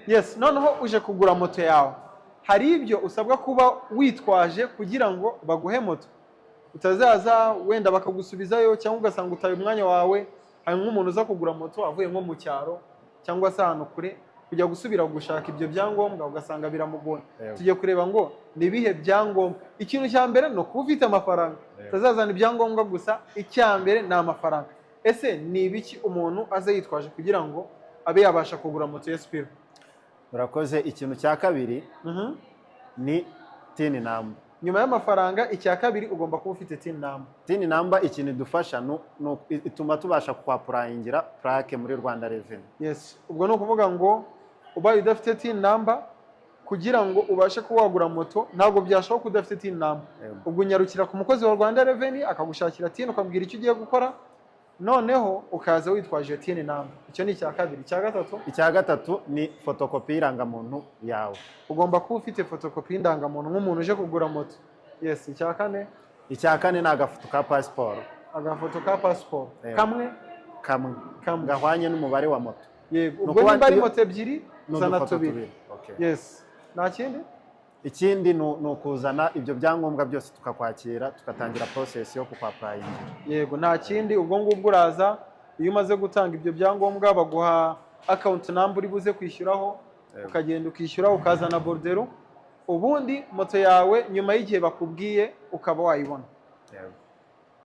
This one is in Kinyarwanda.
Yes, noneho uje kugura moto yawe. Hari ibyo usabwa kuba witwaje kugira ngo baguhe moto. Utazaza wenda bakagusubizayo cyangwa ugasanga utaye umwanya wawe, hari nk'umuntu uza kugura moto avuye nko mu cyaro cyangwa se ahantu kure kujya gusubira gushaka ibyo byangombwa ugasanga biramugoye. Tujye kureba ngo ni ibihe byangombwa. Ikintu cya mbere no kuba ufite amafaranga. Utazazana ibyangombwa gusa, icya mbere ni amafaranga. Ese ni ibiki umuntu aze yitwaje kugira ngo abe yabasha kugura moto ya Spiro? Urakoze. Ikintu cya kabiri ni tin number. Nyuma y'amafaranga, icya kabiri ugomba kuba ufite tin number. Tin number ikintu idufasha ituma tubasha kwapurayingira plaque muri Rwanda Revenue. Yes, ubwo no kuvuga ngo ubaye udafite tin number kugira ngo ubashe kuwagura moto ntabwo byashoboka udafite tin number. Ubwo unyarukira ku mukozi wa Rwanda Revenue akagushakira tin, ukambwira icyo ugiye gukora, noneho ukaza witwaje tin number. Icyo ni icya kabiri. Icya gatatu ni photocopy irangamuntu yawe. Ugomba kuba ufite photocopy indangamuntu nk'umuntu uje kugura moto. Yes. Icya kane ni agafoto ka passport. Agafoto ka passport kamwe gahwanye n'umubare wa moto. Yego, ubwo niba ari moto ebyiri uzana tubiri. Yes. Nta kindi? Ikindi ni ukuzana ibyo byangombwa byose tukakwakira tugatangira process yo kukwapurayingira. Yego, nta kindi. Ubwo ngubwo uraza, iyo umaze gutanga ibyo byangombwa baguha account number uri buze kwishyuraho, ukagenda ukishyura, ukazana bordero, ubundi moto yawe nyuma y'igihe bakubwiye ukaba wayibona.